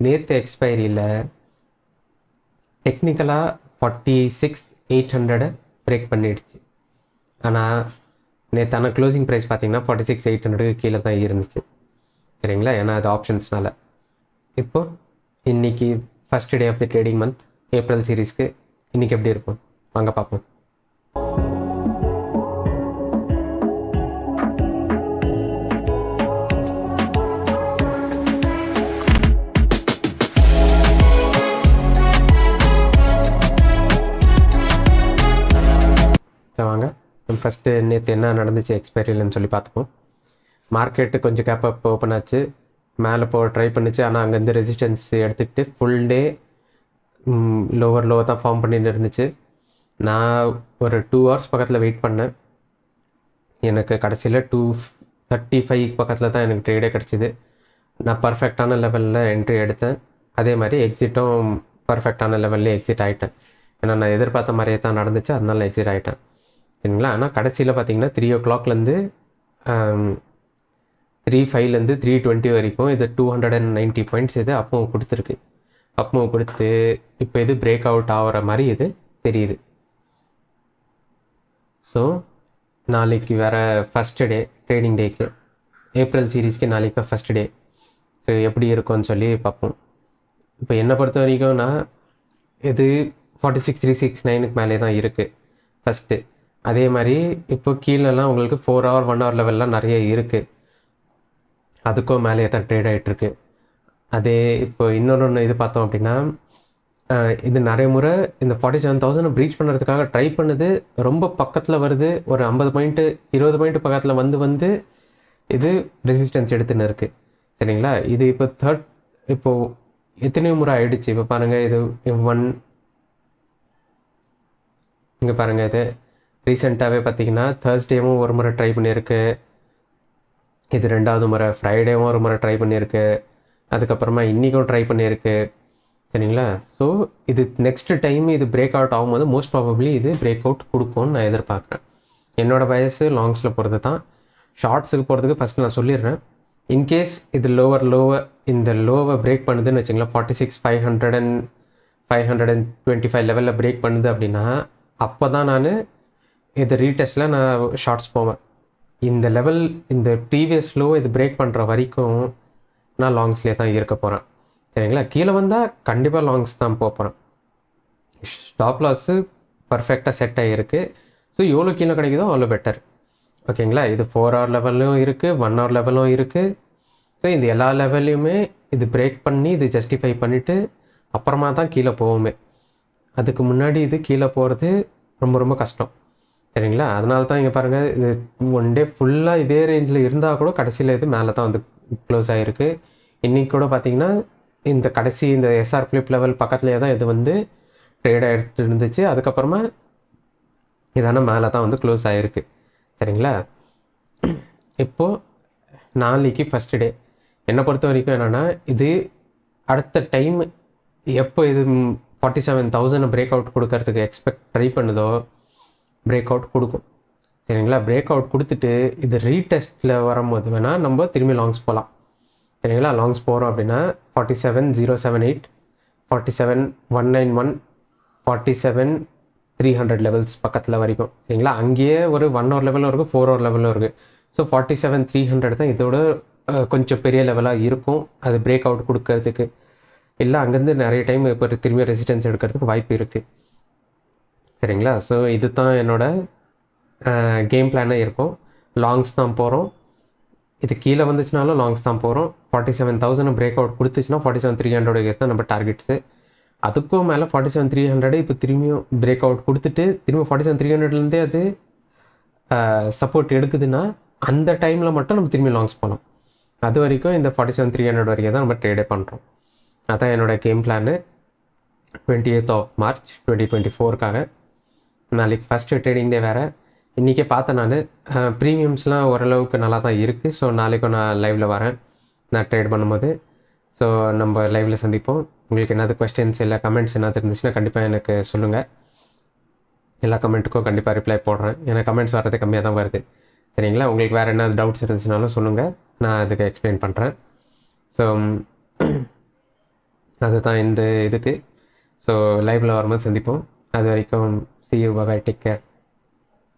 நேற்று எக்ஸ்பைரியில் டெக்னிக்கலாக 46,800 பிரேக் பண்ணிடுச்சு. ஆனால் நேற்றான க்ளோசிங் ப்ரைஸ் பார்த்தீங்கன்னா 46,800 கீழே தான் இருந்துச்சு. சரிங்களா, ஏன்னா அது ஆப்ஷன்ஸ்னால. இப்போது இன்றைக்கி first day of the trading month April சீரீஸ்க்கு இன்றைக்கி எப்படி இருக்கும் வாங்க பார்ப்போம். வாங்க ஃபஸ்ட்டு நேற்று என்ன நடந்துச்சு எக்ஸ்பைரியில்னு சொல்லி பார்த்துப்போம். மார்க்கெட்டு கொஞ்சம் கேப் அப் ஓப்பன் ஆச்சு, மேலே போக ட்ரை பண்ணிச்சு. ஆனால் அங்கேருந்து ரெசிஸ்டன்ஸ் எடுத்துக்கிட்டு ஃபுல் டே லோவர் தான் ஃபார்ம் பண்ணிட்டு இருந்துச்சு. நான் ஒரு 2 hours பக்கத்தில் வெயிட் பண்ணேன். எனக்கு கடைசியில் 2:35 பக்கத்தில் தான் எனக்கு ட்ரேடே கிடச்சிது. நான் பர்ஃபெக்டான லெவலில் என்ட்ரி எடுத்தேன். அதே மாதிரி எக்ஸிட்டும் பர்ஃபெக்டான லெவல்லே எக்ஸிட் ஆகிட்டேன். ஏன்னா நான் எதிர்பார்த்த மாதிரியே தான் நடந்துச்சு, அதனால எக்ஸிட் ஆகிட்டேன். சரிங்களா, ஆனால் கடைசியில் பார்த்தீங்கன்னா 3 o'clockலேருந்து 3:05 3:20 வரைக்கும் இது 290 பாயிண்ட்ஸ் இது அப்போ கொடுத்துருக்கு. அப்போ கொடுத்து இப்போ இது பிரேக் அவுட் ஆகிற மாதிரி இது தெரியுது. ஸோ நாளைக்கு வேறு ஃபஸ்ட்டு டே ட்ரேடிங் டேக்கு, ஏப்ரல் சீரீஸ்க்கு நாளைக்கு தான் ஃபஸ்ட் டே. ஸோ எப்படி இருக்கும்னு சொல்லி பார்ப்போம். இப்போ என்னை பொறுத்த வரைக்கும் நான் இது 46,369 மேலே தான் இருக்குது ஃபஸ்ட்டு. அதே மாதிரி இப்போ கீழெல்லாம் உங்களுக்கு 4 hour 1 hour லெவல்லாம் நிறைய இருக்குது, அதுக்கும் மேலே தான் ட்ரேட் ஆகிட்டுருக்கு. அதே இப்போ இன்னொன்று இது பார்த்தோம் அப்படின்னா, இது நிறைய முறை இந்த 47,000 ப்ரீச் பண்ணுறதுக்காக ட்ரை பண்ணுது, ரொம்ப பக்கத்தில் வருது, ஒரு 50 பாயிண்ட்டு 20 பாயிண்ட்டு பக்கத்தில் வந்து இது ரெசிஸ்டன்ஸ் எடுத்துன்னு இருக்குது. சரிங்களா, இது இப்போது எத்தனையோ முறை ஆகிடுச்சு. இப்போ பாருங்கள், இது இங்கே பாருங்கள், இது ரீசெண்டாகவே பார்த்தீங்கன்னா தேர்ஸ்டேவும் ஒரு முறை ட்ரை பண்ணியிருக்கு, இது 2வது முறை. ஃப்ரைடேவும் ஒரு முறை ட்ரை பண்ணியிருக்கு, அதுக்கப்புறமா இன்றைக்கும் ட்ரை பண்ணியிருக்கு. சரிங்களா, ஸோ இது நெக்ஸ்ட் டைம் இது பிரேக் அவுட் ஆகும்போது மோஸ்ட் ப்ராபப்ளி இது பிரேக் அவுட் கொடுக்கும்னு நான் எதிர்பார்க்குறேன். என்னோடய வயசு லாங்ஸில் போகிறது தான். ஷார்ட்ஸுக்கு போகிறதுக்கு ஃபஸ்ட்டு நான் சொல்லிடுறேன். இன்கேஸ் இது இந்த லோவை பிரேக் பண்ணுதுன்னு வச்சுங்களேன், 46,500 and 525 லெவலில் பிரேக் பண்ணுது அப்படின்னா அப்போ தான் நான் இது ரீடெஸ்ட்டில் நான் ஷார்ட்ஸ் போவேன். இந்த லெவல் இந்த ப்ரீவியஸ் லோ இது பிரேக் பண்ணுற வரைக்கும் நான் லாங்ஸ்லேயே தான் இருக்க போகிறேன். சரிங்களா, கீழே வந்தால் கண்டிப்பாக லாங்ஸ் தான் போகிறேன். ஸ்டாப் லாஸு பர்ஃபெக்டாக செட் ஆகிருக்கு. ஸோ எவ்வளோ கீழே கிடைக்குதோ அவ்வளோ பெட்டர். ஓகேங்களா, இது 4 hour லெவல்லும் இருக்குது, 1 hour லெவலும் இருக்குது. ஸோ இந்த எல்லா லெவல்லையுமே இது பிரேக் பண்ணி இது ஜஸ்டிஃபை பண்ணிவிட்டு அப்புறமா தான் கீழே போவோமே. அதுக்கு முன்னாடி இது கீழே போகிறது ரொம்ப ரொம்ப கஷ்டம். சரிங்களா, அதனால தான் இங்கே பாருங்கள், இது 1 day ஃபுல்லாக இதே ரேஞ்சில் இருந்தால் கூட கடைசியில் இது மேலே தான் வந்து க்ளோஸ் ஆகிருக்கு. இன்றைக்கி கூட பார்த்திங்கன்னா இந்த கடைசி இந்த எஸ்ஆர் ஃப்ளிப் லெவல் பக்கத்துலேயே தான் இது வந்து ட்ரேட் ஆகிட்டு இருந்துச்சு. அதுக்கப்புறமா இதான மேலே தான் வந்து க்ளோஸ் ஆகிருக்கு. சரிங்களா, இப்போது நாளைக்கு ஃபஸ்ட்டு டே என்னை பொறுத்த வரைக்கும் என்னென்னா, இது அடுத்த டைம் எப்போ இது 47,000 பிரேக் அவுட் கொடுக்கறதுக்கு ட்ரை பண்ணுதோ பிரேக் அவுட் கொடுக்கும். சரிங்களா, பிரேக் அவுட் கொடுத்துட்டு இது ரீடெஸ்ட்டில் வரும்போது வேணால் நம்ம திரும்பி லாங்ஸ் போகலாம். சரிங்களா, லாங்ஸ் போகிறோம் அப்படின்னா 47,078 47,191 47,300 லெவல்ஸ் பக்கத்தில் வரைக்கும். சரிங்களா, அங்கேயே ஒரு 1 hour லெவலும் இருக்குது, 4 hour லெவலும் இருக்குது. ஸோ 47,300 தான் இதோட கொஞ்சம் பெரிய லெவலாக இருக்கும் அது பிரேக் அவுட் கொடுக்கறதுக்கு. இல்லை அங்கேருந்து நிறைய டைம் இப்போ திரும்பி ரெசிஸ்டன்ஸ் எடுக்கிறதுக்கு வாய்ப்பு இருக்குது. சரிங்களா, ஸோ இது தான் என்னோடய கேம் பிளானாக இருக்கும். லாங்ஸ் தான் போகிறோம். இது கீழே வந்துச்சுனாலும் லாங்ஸ் தான் போகிறோம். 47,000 பிரேக் அவுட் கொடுத்துச்சுன்னா 47,300 தான் நம்ம டார்கெட்ஸு. அதுக்கும் மேலே 47,300 இப்போ திரும்பியும் பிரேக் அவுட் கொடுத்துட்டு திரும்ப 47,300லேருந்தே அது சப்போர்ட் எடுக்குதுன்னா அந்த டைமில் மட்டும் நம்ம திரும்பி லாங்ஸ் போகலாம். அது வரைக்கும் இந்த 47,300 வரைக்கும் தான் நம்ம ட்ரேடே பண்ணுறோம். அதான் என்னோடய game plan 28th of March 2024க்காக. நாளைக்கு ஃபஸ்ட்டு ட்ரேடிங் டே வேறு. இன்றைக்கே பார்த்தேன் நான் ப்ரீமியம்ஸ்லாம் ஓரளவுக்கு நல்லா தான் இருக்குது. ஸோ நாளைக்கும் நான் லைவில் வரேன் நான் ட்ரேட் பண்ணும்போது. ஸோ நம்ம லைவில் சந்திப்போம். உங்களுக்கு என்னது கொஸ்டின்ஸ் இல்லை கமெண்ட்ஸ் என்னது இருந்துச்சுன்னா கண்டிப்பாக எனக்கு சொல்லுங்கள். எல்லா கமெண்ட்டுக்கும் கண்டிப்பாக ரிப்ளை போடுறேன். ஏன்னா கமெண்ட்ஸ் வர்றது கம்மியாக தான் வருது. சரிங்களா, உங்களுக்கு வேறு என்ன டவுட்ஸ் இருந்துச்சுனாலும் சொல்லுங்கள், நான் அதுக்கு எக்ஸ்பிளைன் பண்ணுறேன். ஸோ அதுதான் இந்த இதுக்கு. ஸோ லைவில் வரும்போது சந்திப்போம். அது வரைக்கும் see you, bye bye, take care.